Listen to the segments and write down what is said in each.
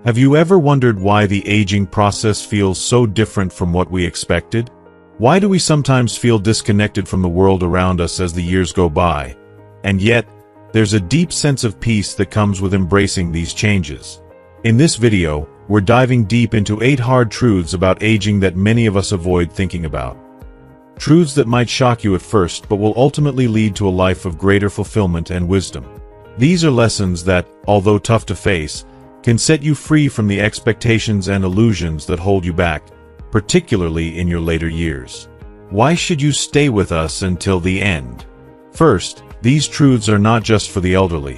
Have you ever wondered why the aging process feels so different from what we expected? Why do we sometimes feel disconnected from the world around us as the years go by? And yet, there's a deep sense of peace that comes with embracing these changes. In this video, we're diving deep into 8 hard truths about aging that many of us avoid thinking about. Truths that might shock you at first but will ultimately lead to a life of greater fulfillment and wisdom. These are lessons that, although tough to face, can set you free from the expectations and illusions that hold you back, particularly in your later years. Why should you stay with us until the end? First, these truths are not just for the elderly.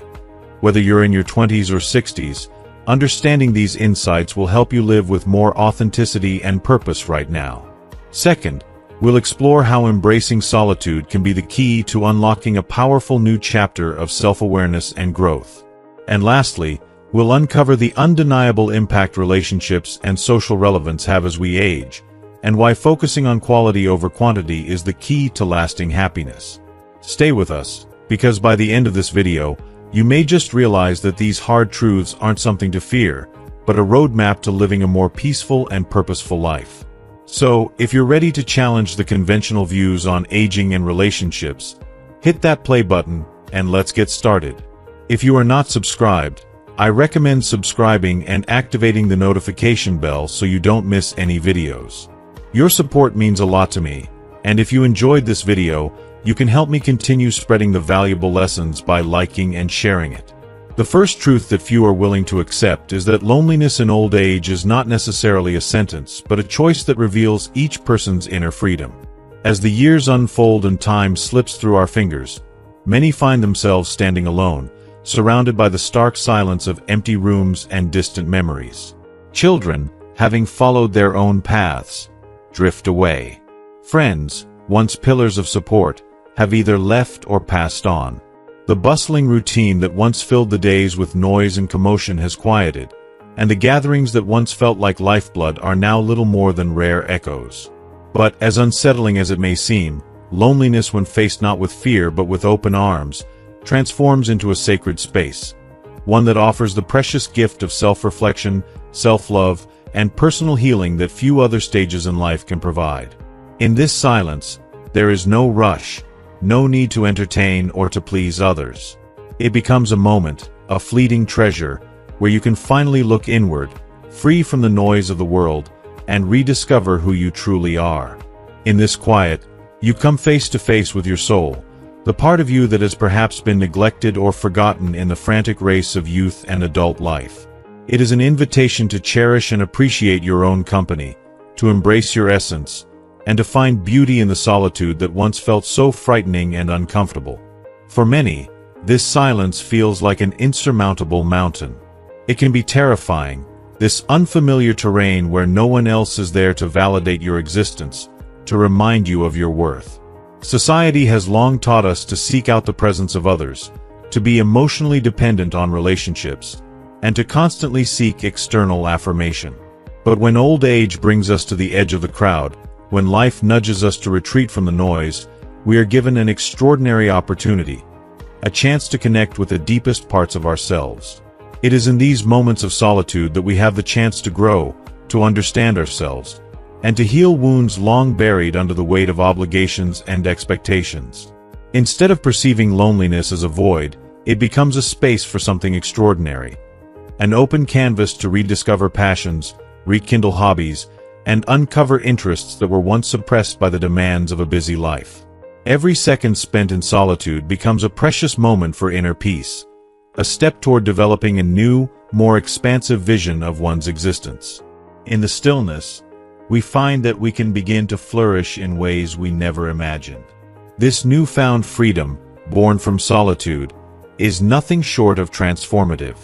Whether you're in your 20s or 60s, understanding these insights will help you live with more authenticity and purpose right now. Second, we'll explore how embracing solitude can be the key to unlocking a powerful new chapter of self-awareness and growth. And lastly, we'll uncover the undeniable impact relationships and social relevance have as we age, and why focusing on quality over quantity is the key to lasting happiness. Stay with us, because by the end of this video, you may just realize that these hard truths aren't something to fear, but a roadmap to living a more peaceful and purposeful life. So, if you're ready to challenge the conventional views on aging and relationships, hit that play button, and let's get started. If you are not subscribed, I recommend subscribing and activating the notification bell so you don't miss any videos. Your support means a lot to me, and if you enjoyed this video, you can help me continue spreading the valuable lessons by liking and sharing it. The first truth that few are willing to accept is that loneliness in old age is not necessarily a sentence, but a choice that reveals each person's inner freedom. As the years unfold and time slips through our fingers, many find themselves standing alone, surrounded by the stark silence of empty rooms and distant memories. Children, having followed their own paths, drift away. Friends, once pillars of support, have either left or passed on. The bustling routine that once filled the days with noise and commotion has quieted, and the gatherings that once felt like lifeblood are now little more than rare echoes. But, as unsettling as it may seem, loneliness when faced not with fear but with open arms, transforms into a sacred space, one that offers the precious gift of self-reflection, self-love, and personal healing that few other stages in life can provide. In this silence, there is no rush, no need to entertain or to please others. It becomes a moment, a fleeting treasure, where you can finally look inward, free from the noise of the world, and rediscover who you truly are. In this quiet, you come face to face with your soul, the part of you that has perhaps been neglected or forgotten in the frantic race of youth and adult life. It is an invitation to cherish and appreciate your own company, to embrace your essence, and to find beauty in the solitude that once felt so frightening and uncomfortable. For many, this silence feels like an insurmountable mountain. It can be terrifying, this unfamiliar terrain where no one else is there to validate your existence, to remind you of your worth. Society has long taught us to seek out the presence of others, to be emotionally dependent on relationships, and to constantly seek external affirmation. But when old age brings us to the edge of the crowd, when life nudges us to retreat from the noise, we are given an extraordinary opportunity, a chance to connect with the deepest parts of ourselves. It is in these moments of solitude that we have the chance to grow, to understand ourselves, and to heal wounds long buried under the weight of obligations and expectations. Instead of perceiving loneliness as a void, it becomes a space for something extraordinary. An open canvas to rediscover passions, rekindle hobbies, and uncover interests that were once suppressed by the demands of a busy life. Every second spent in solitude becomes a precious moment for inner peace, a step toward developing a new, more expansive vision of one's existence. In the stillness, we find that we can begin to flourish in ways we never imagined. This newfound freedom, born from solitude, is nothing short of transformative.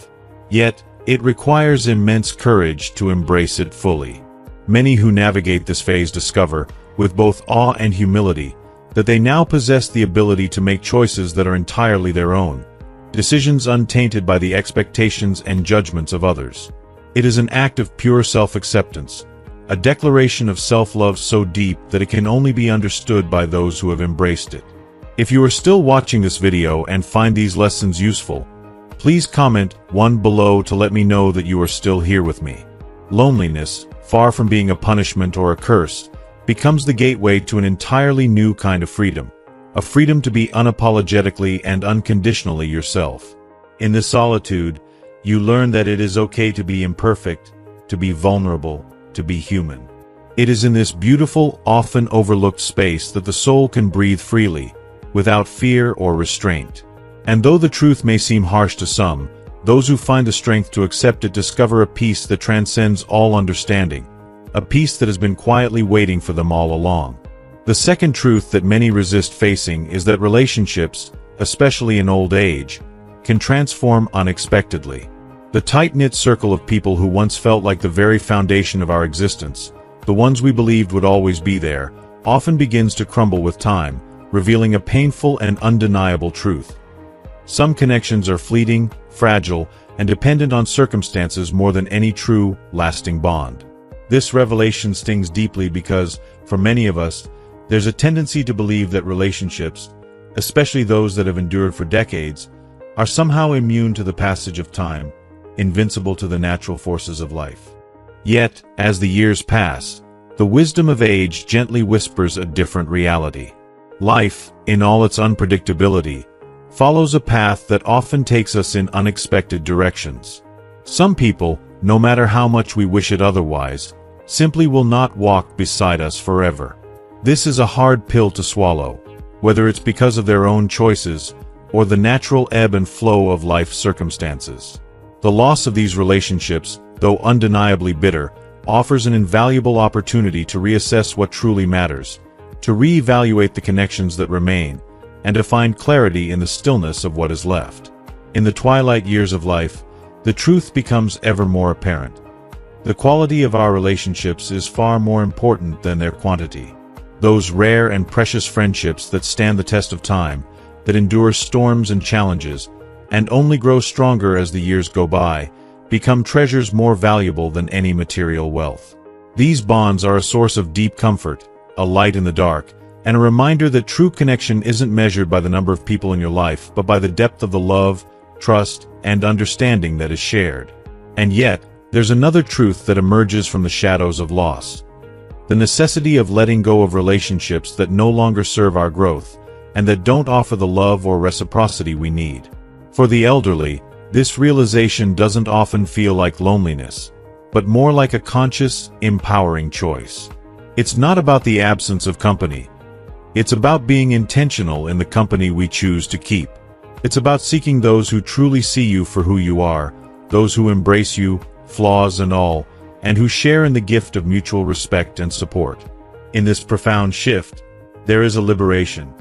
Yet, it requires immense courage to embrace it fully. Many who navigate this phase discover, with both awe and humility, that they now possess the ability to make choices that are entirely their own, decisions untainted by the expectations and judgments of others. It is an act of pure self-acceptance, a declaration of self-love so deep that it can only be understood by those who have embraced it. If you are still watching this video and find these lessons useful, Please comment one below to let me know that you are still here with me. Loneliness, far from being a punishment or a curse, becomes the gateway to an entirely new kind of freedom. A freedom to be unapologetically and unconditionally yourself. In this solitude, you learn that it is okay to be imperfect, to be vulnerable, to be human. It is in this beautiful, often overlooked space that the soul can breathe freely, without fear or restraint. And though the truth may seem harsh to some, those who find the strength to accept it discover a peace that transcends all understanding, a peace that has been quietly waiting for them all along. The second truth that many resist facing is that relationships, especially in old age, can transform unexpectedly. The tight-knit circle of people who once felt like the very foundation of our existence, the ones we believed would always be there, often begins to crumble with time, revealing a painful and undeniable truth. Some connections are fleeting, fragile, and dependent on circumstances more than any true, lasting bond. This revelation stings deeply because, for many of us, there's a tendency to believe that relationships, especially those that have endured for decades, are somehow immune to the passage of time, invincible to the natural forces of life. Yet, as the years pass, the wisdom of age gently whispers a different reality. Life, in all its unpredictability, follows a path that often takes us in unexpected directions. Some people, no matter how much we wish it otherwise, simply will not walk beside us forever. This is a hard pill to swallow, whether it's because of their own choices or the natural ebb and flow of life circumstances. The loss of these relationships, though undeniably bitter, offers an invaluable opportunity to reassess what truly matters, to reevaluate the connections that remain, and to find clarity in the stillness of what is left. In the twilight years of life, the truth becomes ever more apparent. The quality of our relationships is far more important than their quantity. Those rare and precious friendships that stand the test of time, that endure storms and challenges, and only grow stronger as the years go by, become treasures more valuable than any material wealth. These bonds are a source of deep comfort, a light in the dark, and a reminder that true connection isn't measured by the number of people in your life, but by the depth of the love, trust, and understanding that is shared. And yet, there's another truth that emerges from the shadows of loss. The necessity of letting go of relationships that no longer serve our growth, and that don't offer the love or reciprocity we need. For the elderly, this realization doesn't often feel like loneliness, but more like a conscious, empowering choice. It's not about the absence of company. It's about being intentional in the company we choose to keep. It's about seeking those who truly see you for who you are, those who embrace you, flaws and all, and who share in the gift of mutual respect and support. In this profound shift, there is a liberation,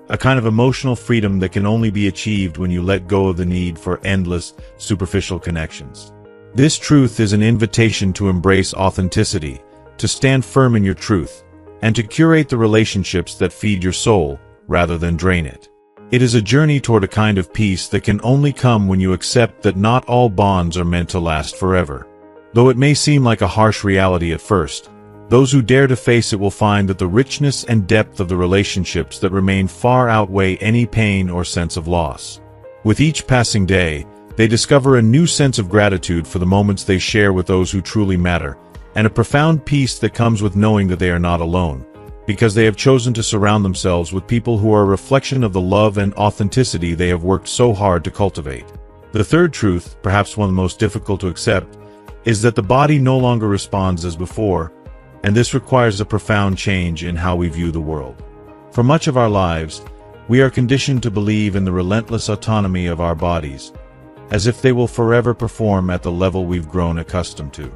a kind of emotional freedom that can only be achieved when you let go of the need for endless, superficial connections. This truth is an invitation to embrace authenticity, to stand firm in your truth, and to curate the relationships that feed your soul, rather than drain it. It is a journey toward a kind of peace that can only come when you accept that not all bonds are meant to last forever. Though it may seem like a harsh reality at first, those who dare to face it will find that the richness and depth of the relationships that remain far outweigh any pain or sense of loss. With each passing day, they discover a new sense of gratitude for the moments they share with those who truly matter, and a profound peace that comes with knowing that they are not alone, because they have chosen to surround themselves with people who are a reflection of the love and authenticity they have worked so hard to cultivate. The third truth, perhaps one of the most difficult to accept, is that the body no longer responds as before, and this requires a profound change in how we view the world. For much of our lives, we are conditioned to believe in the relentless autonomy of our bodies, as if they will forever perform at the level we've grown accustomed to.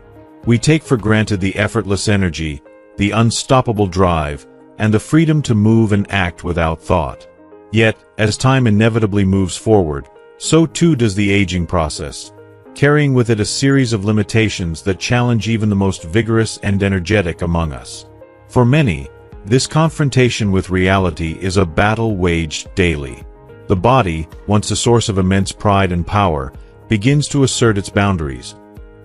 We take for granted the effortless energy, the unstoppable drive, and the freedom to move and act without thought. Yet, as time inevitably moves forward, so too does the aging process, carrying with it a series of limitations that challenge even the most vigorous and energetic among us. For many, this confrontation with reality is a battle waged daily. The body, once a source of immense pride and power, begins to assert its boundaries,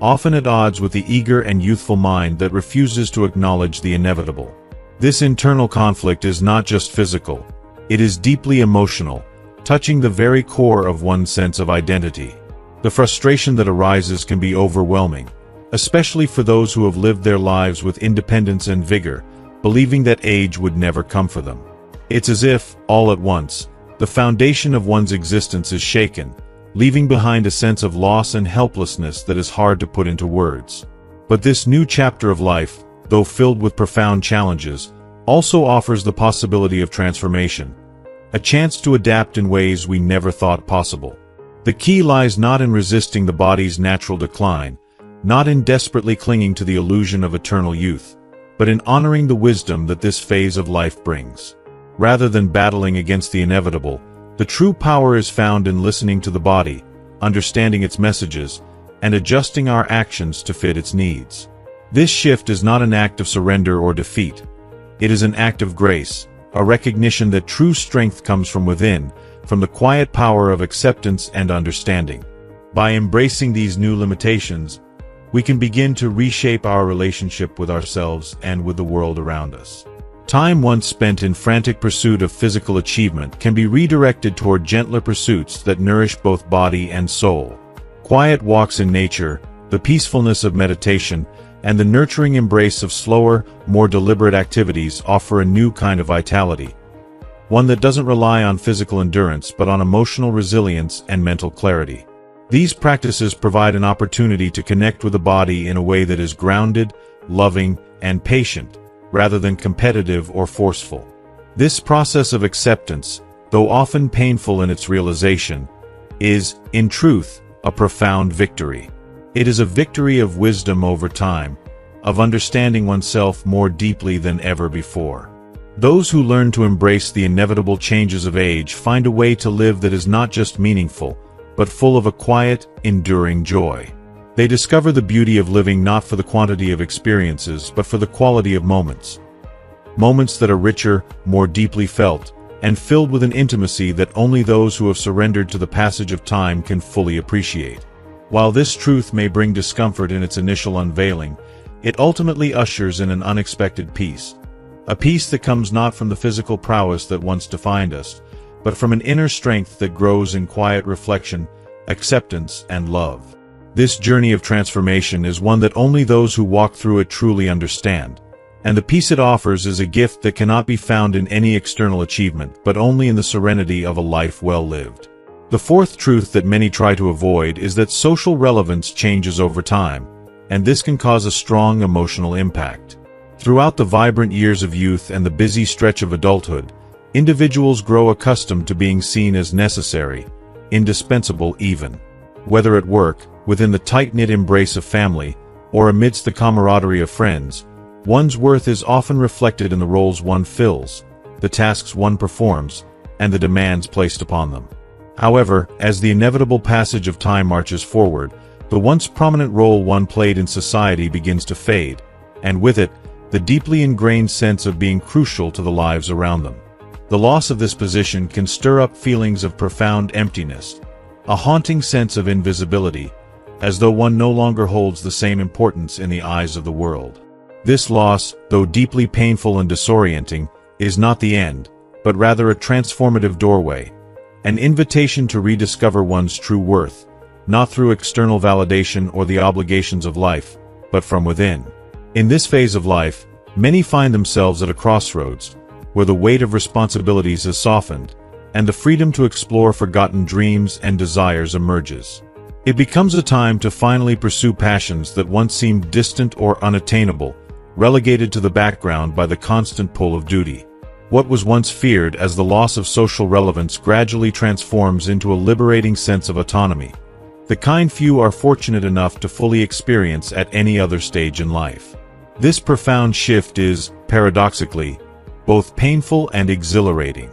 often at odds with the eager and youthful mind that refuses to acknowledge the inevitable. This internal conflict is not just physical, it is deeply emotional, touching the very core of one's sense of identity. The frustration that arises can be overwhelming, especially for those who have lived their lives with independence and vigor, believing that age would never come for them. It's as if, all at once, the foundation of one's existence is shaken, leaving behind a sense of loss and helplessness that is hard to put into words. But this new chapter of life, though filled with profound challenges, also offers the possibility of transformation, a chance to adapt in ways we never thought possible. The key lies not in resisting the body's natural decline, not in desperately clinging to the illusion of eternal youth, but in honoring the wisdom that this phase of life brings. Rather than battling against the inevitable, the true power is found in listening to the body, understanding its messages, and adjusting our actions to fit its needs. This shift is not an act of surrender or defeat. It is an act of grace, a recognition that true strength comes from within, from the quiet power of acceptance and understanding. By embracing these new limitations, we can begin to reshape our relationship with ourselves and with the world around us. Time once spent in frantic pursuit of physical achievement can be redirected toward gentler pursuits that nourish both body and soul. Quiet walks in nature, the peacefulness of meditation, and the nurturing embrace of slower, more deliberate activities offer a new kind of vitality. One that doesn't rely on physical endurance but on emotional resilience and mental clarity. These practices provide an opportunity to connect with the body in a way that is grounded, loving, and patient, rather than competitive or forceful. This process of acceptance, though often painful in its realization, is, in truth, a profound victory. It is a victory of wisdom over time, of understanding oneself more deeply than ever before. Those who learn to embrace the inevitable changes of age find a way to live that is not just meaningful, but full of a quiet, enduring joy. They discover the beauty of living not for the quantity of experiences but for the quality of moments. Moments that are richer, more deeply felt, and filled with an intimacy that only those who have surrendered to the passage of time can fully appreciate. While this truth may bring discomfort in its initial unveiling, it ultimately ushers in an unexpected peace. A peace that comes not from the physical prowess that once defined us, but from an inner strength that grows in quiet reflection, acceptance, and love. This journey of transformation is one that only those who walk through it truly understand, and the peace it offers is a gift that cannot be found in any external achievement but only in the serenity of a life well lived. The fourth truth that many try to avoid is that social relevance changes over time, and this can cause a strong emotional impact. Throughout the vibrant years of youth and the busy stretch of adulthood, individuals grow accustomed to being seen as necessary, indispensable even. Whether at work, within the tight-knit embrace of family, or amidst the camaraderie of friends, one's worth is often reflected in the roles one fills, the tasks one performs, and the demands placed upon them. However, as the inevitable passage of time marches forward, the once prominent role one played in society begins to fade, and with it, the deeply ingrained sense of being crucial to the lives around them. The loss of this position can stir up feelings of profound emptiness, a haunting sense of invisibility, as though one no longer holds the same importance in the eyes of the world. This loss, though deeply painful and disorienting, is not the end, but rather a transformative doorway, an invitation to rediscover one's true worth, not through external validation or the obligations of life, but from within. In this phase of life, many find themselves at a crossroads, where the weight of responsibilities is softened, and the freedom to explore forgotten dreams and desires emerges. It becomes a time to finally pursue passions that once seemed distant or unattainable, relegated to the background by the constant pull of duty. What was once feared as the loss of social relevance gradually transforms into a liberating sense of autonomy, the kind few are fortunate enough to fully experience at any other stage in life. This profound shift is, paradoxically, both painful and exhilarating.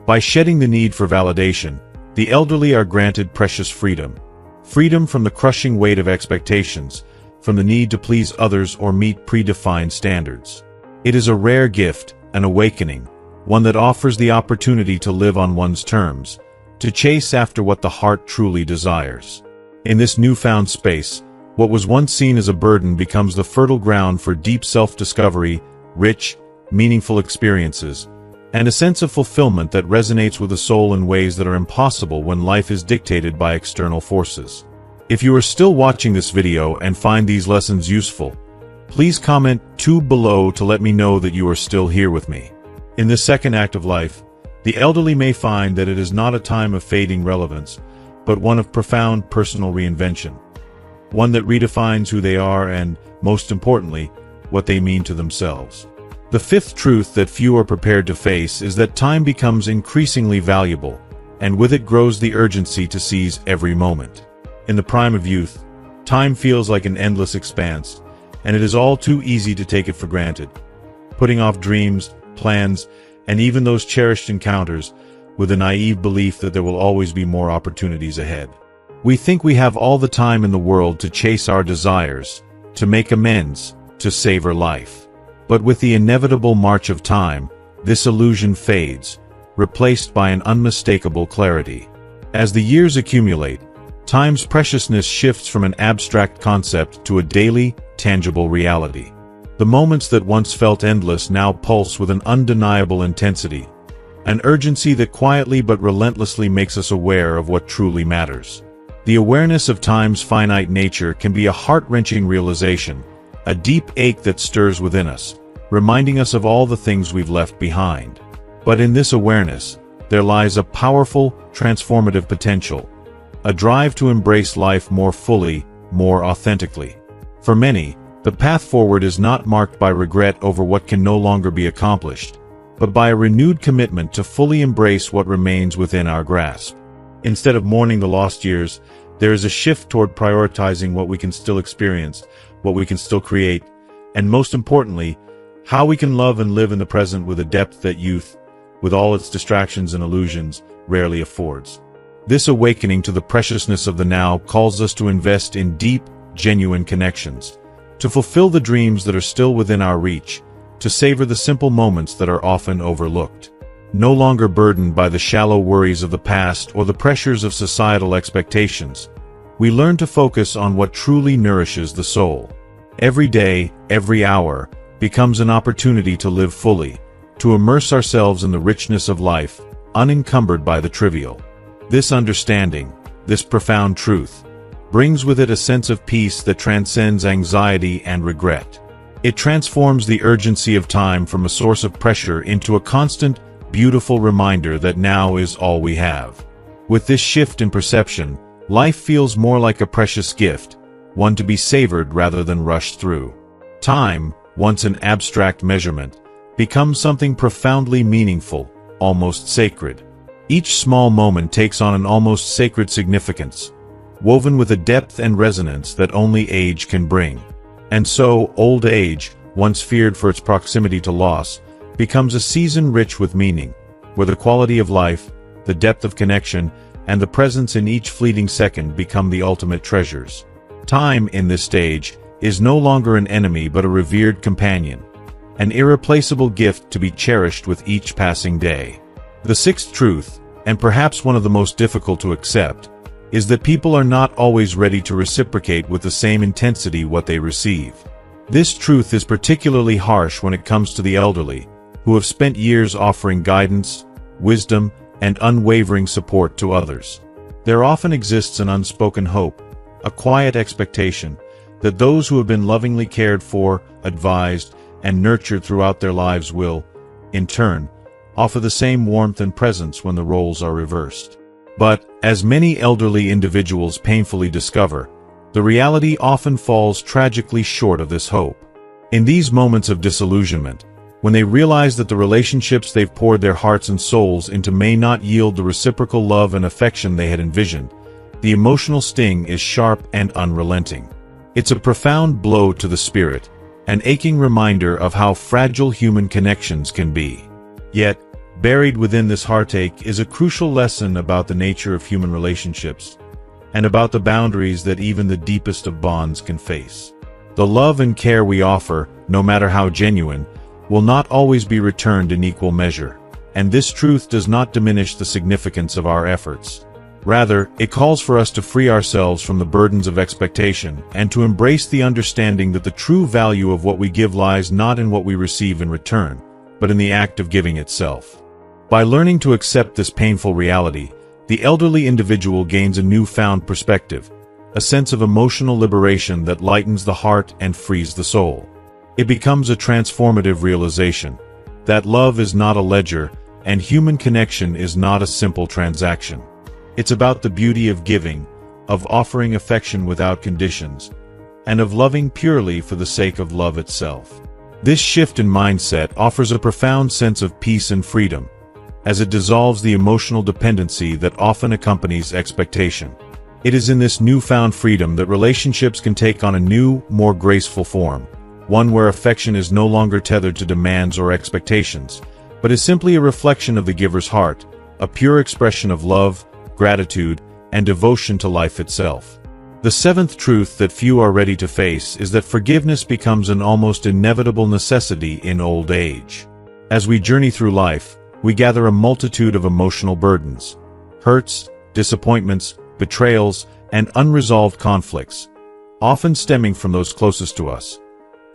By shedding the need for validation, the elderly are granted precious freedom. Freedom from the crushing weight of expectations, from the need to please others or meet predefined standards. It is a rare gift, an awakening, one that offers the opportunity to live on one's terms, to chase after what the heart truly desires. In this newfound space, what was once seen as a burden becomes the fertile ground for deep self-discovery, rich, meaningful experiences, and a sense of fulfillment that resonates with the soul in ways that are impossible when life is dictated by external forces. If you are still watching this video and find these lessons useful, please comment 2 below to let me know that you are still here with me. In this second act of life, the elderly may find that it is not a time of fading relevance, but one of profound personal reinvention. One that redefines who they are and, most importantly, what they mean to themselves. The fifth truth that few are prepared to face is that time becomes increasingly valuable, and with it grows the urgency to seize every moment. In the prime of youth, time feels like an endless expanse, and it is all too easy to take it for granted, putting off dreams, plans, and even those cherished encounters with a naive belief that there will always be more opportunities ahead. We think we have all the time in the world to chase our desires, to make amends, to savor life. But with the inevitable march of time, this illusion fades, replaced by an unmistakable clarity. As the years accumulate, time's preciousness shifts from an abstract concept to a daily, tangible reality. The moments that once felt endless now pulse with an undeniable intensity, an urgency that quietly but relentlessly makes us aware of what truly matters. The awareness of time's finite nature can be a heart-wrenching realization, a deep ache that stirs within us, reminding us of all the things we've left behind. But in this awareness, there lies a powerful, transformative potential, a drive to embrace life more fully, more authentically. For many, the path forward is not marked by regret over what can no longer be accomplished, but by a renewed commitment to fully embrace what remains within our grasp. Instead of mourning the lost years, there is a shift toward prioritizing what we can still experience, what we can still create, and most importantly, how we can love and live in the present with a depth that youth, with all its distractions and illusions, rarely affords. This awakening to the preciousness of the now calls us to invest in deep, genuine connections, to fulfill the dreams that are still within our reach, to savor the simple moments that are often overlooked. No longer burdened by the shallow worries of the past or the pressures of societal expectations, we learn to focus on what truly nourishes the soul. Every day, every hour, becomes an opportunity to live fully, to immerse ourselves in the richness of life, unencumbered by the trivial. This understanding, this profound truth, brings with it a sense of peace that transcends anxiety and regret. It transforms the urgency of time from a source of pressure into a constant, beautiful reminder that now is all we have. With this shift in perception, life feels more like a precious gift, one to be savored rather than rushed through. Time, once an abstract measurement, becomes something profoundly meaningful, almost sacred. Each small moment takes on an almost sacred significance, woven with a depth and resonance that only age can bring. And so, old age, once feared for its proximity to loss, becomes a season rich with meaning, where the quality of life, the depth of connection, and the presence in each fleeting second become the ultimate treasures. Time, in this stage, is no longer an enemy but a revered companion, an irreplaceable gift to be cherished with each passing day. The sixth truth, and perhaps one of the most difficult to accept, is that people are not always ready to reciprocate with the same intensity what they receive. This truth is particularly harsh when it comes to the elderly, who have spent years offering guidance, wisdom, and unwavering support to others. There often exists an unspoken hope, a quiet expectation, that those who have been lovingly cared for, advised, and nurtured throughout their lives will, in turn, offer the same warmth and presence when the roles are reversed. But, as many elderly individuals painfully discover, the reality often falls tragically short of this hope. In these moments of disillusionment, when they realize that the relationships they've poured their hearts and souls into may not yield the reciprocal love and affection they had envisioned, the emotional sting is sharp and unrelenting. It's a profound blow to the spirit, an aching reminder of how fragile human connections can be. Yet, buried within this heartache is a crucial lesson about the nature of human relationships, and about the boundaries that even the deepest of bonds can face. The love and care we offer, no matter how genuine, will not always be returned in equal measure, and this truth does not diminish the significance of our efforts. Rather, it calls for us to free ourselves from the burdens of expectation and to embrace the understanding that the true value of what we give lies not in what we receive in return, but in the act of giving itself. By learning to accept this painful reality, the elderly individual gains a newfound perspective, a sense of emotional liberation that lightens the heart and frees the soul. It becomes a transformative realization that love is not a ledger and human connection is not a simple transaction. It's about the beauty of giving, of offering affection without conditions, and of loving purely for the sake of love itself. This shift in mindset offers a profound sense of peace and freedom, as it dissolves the emotional dependency that often accompanies expectation. It is in this newfound freedom that relationships can take on a new, more graceful form, one where affection is no longer tethered to demands or expectations, but is simply a reflection of the giver's heart, a pure expression of love, gratitude, and devotion to life itself. The seventh truth that few are ready to face is that forgiveness becomes an almost inevitable necessity in old age. As we journey through life, we gather a multitude of emotional burdens, hurts, disappointments, betrayals, and unresolved conflicts, often stemming from those closest to us,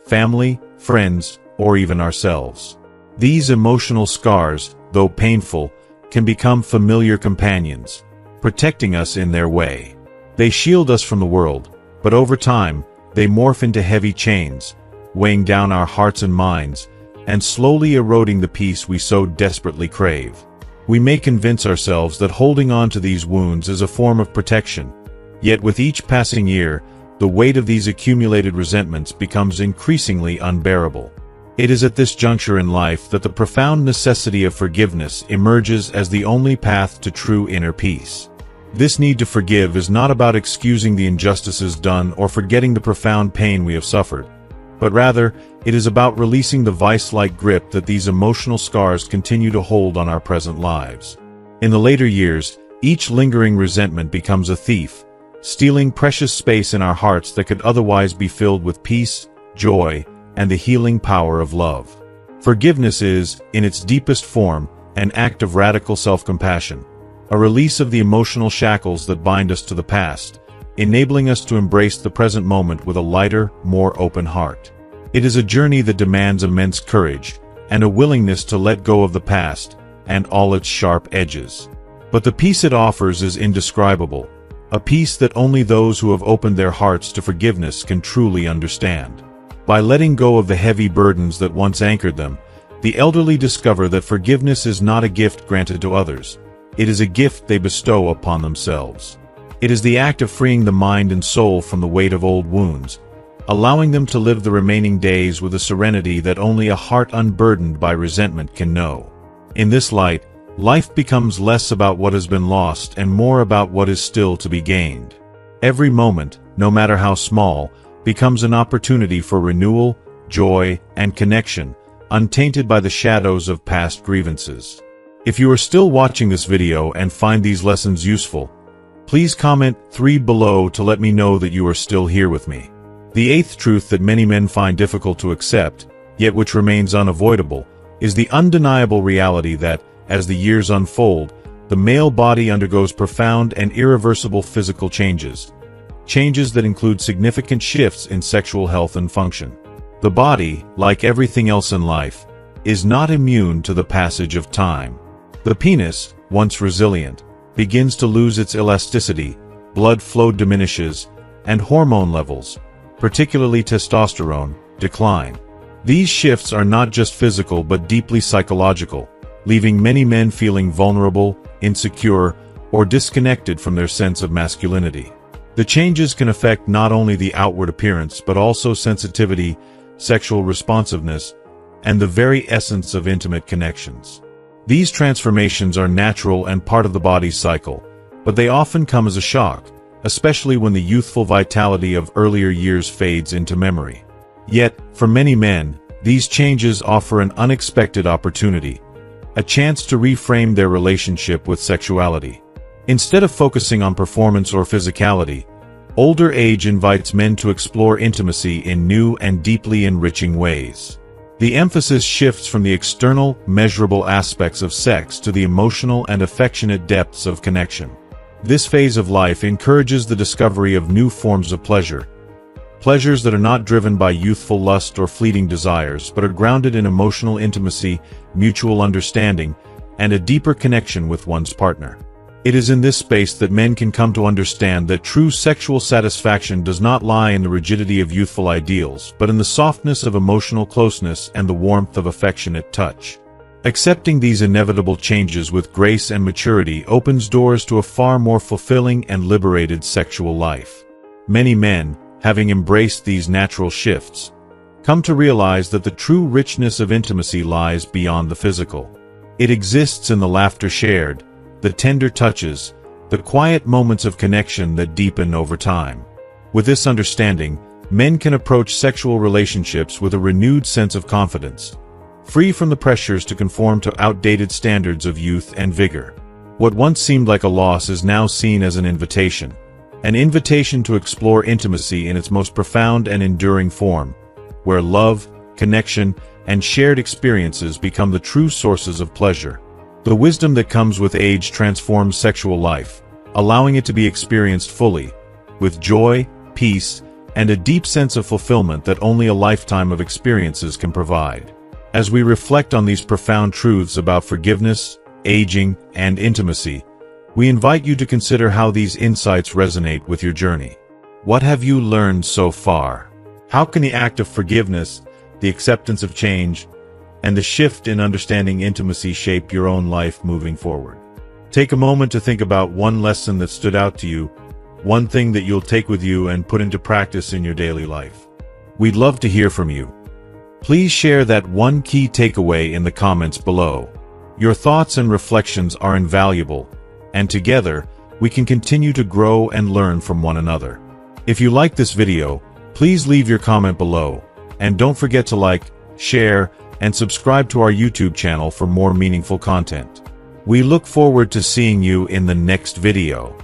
family, friends, or even ourselves. These emotional scars, though painful, can become familiar companions, protecting us in their way. They shield us from the world, but over time, they morph into heavy chains, weighing down our hearts and minds, and slowly eroding the peace we so desperately crave. We may convince ourselves that holding on to these wounds is a form of protection, yet with each passing year, the weight of these accumulated resentments becomes increasingly unbearable. It is at this juncture in life that the profound necessity of forgiveness emerges as the only path to true inner peace. This need to forgive is not about excusing the injustices done or forgetting the profound pain we have suffered, but rather, it is about releasing the vice-like grip that these emotional scars continue to hold on our present lives. In the later years, each lingering resentment becomes a thief, stealing precious space in our hearts that could otherwise be filled with peace, joy, and the healing power of love. Forgiveness is, in its deepest form, an act of radical self-compassion, a release of the emotional shackles that bind us to the past, enabling us to embrace the present moment with a lighter, more open heart. It is a journey that demands immense courage, and a willingness to let go of the past, and all its sharp edges. But the peace it offers is indescribable, a peace that only those who have opened their hearts to forgiveness can truly understand. By letting go of the heavy burdens that once anchored them, the elderly discover that forgiveness is not a gift granted to others. It is a gift they bestow upon themselves. It is the act of freeing the mind and soul from the weight of old wounds, allowing them to live the remaining days with a serenity that only a heart unburdened by resentment can know. In this light, life becomes less about what has been lost and more about what is still to be gained. Every moment, no matter how small, becomes an opportunity for renewal, joy, and connection, untainted by the shadows of past grievances. If you are still watching this video and find these lessons useful, please comment 3 below to let me know that you are still here with me. The eighth truth that many men find difficult to accept, yet which remains unavoidable, is the undeniable reality that, as the years unfold, the male body undergoes profound and irreversible physical changes that include significant shifts in sexual health and function. The body, like everything else in life, is not immune to the passage of time. The penis, once resilient, begins to lose its elasticity, blood flow diminishes, and hormone levels, particularly testosterone, decline. These shifts are not just physical but deeply psychological, leaving many men feeling vulnerable, insecure, or disconnected from their sense of masculinity. The changes can affect not only the outward appearance but also sensitivity, sexual responsiveness, and the very essence of intimate connections. These transformations are natural and part of the body's cycle, but they often come as a shock, especially when the youthful vitality of earlier years fades into memory. Yet, for many men, these changes offer an unexpected opportunity, a chance to reframe their relationship with sexuality. Instead of focusing on performance or physicality, older age invites men to explore intimacy in new and deeply enriching ways. The emphasis shifts from the external, measurable aspects of sex to the emotional and affectionate depths of connection. This phase of life encourages the discovery of new forms of pleasure, pleasures that are not driven by youthful lust or fleeting desires but are grounded in emotional intimacy, mutual understanding, and a deeper connection with one's partner. It is in this space that men can come to understand that true sexual satisfaction does not lie in the rigidity of youthful ideals, but in the softness of emotional closeness and the warmth of affectionate touch. Accepting these inevitable changes with grace and maturity opens doors to a far more fulfilling and liberated sexual life. Many men, having embraced these natural shifts, come to realize that the true richness of intimacy lies beyond the physical. It exists in the laughter shared, the tender touches, the quiet moments of connection that deepen over time. With this understanding, men can approach sexual relationships with a renewed sense of confidence, free from the pressures to conform to outdated standards of youth and vigor. What once seemed like a loss is now seen as an invitation to explore intimacy in its most profound and enduring form, where love, connection, and shared experiences become the true sources of pleasure. The wisdom that comes with age transforms sexual life, allowing it to be experienced fully, with joy, peace, and a deep sense of fulfillment that only a lifetime of experiences can provide. As we reflect on these profound truths about forgiveness, aging, and intimacy, we invite you to consider how these insights resonate with your journey. What have you learned so far? How can the act of forgiveness, the acceptance of change, and the shift in understanding intimacy shape your own life moving forward? Take a moment to think about one lesson that stood out to you, one thing that you'll take with you and put into practice in your daily life. We'd love to hear from you. Please share that one key takeaway in the comments below. Your thoughts and reflections are invaluable, and together, we can continue to grow and learn from one another. If you like this video, please leave your comment below, and don't forget to like, share, and subscribe to our YouTube channel for more meaningful content. We look forward to seeing you in the next video.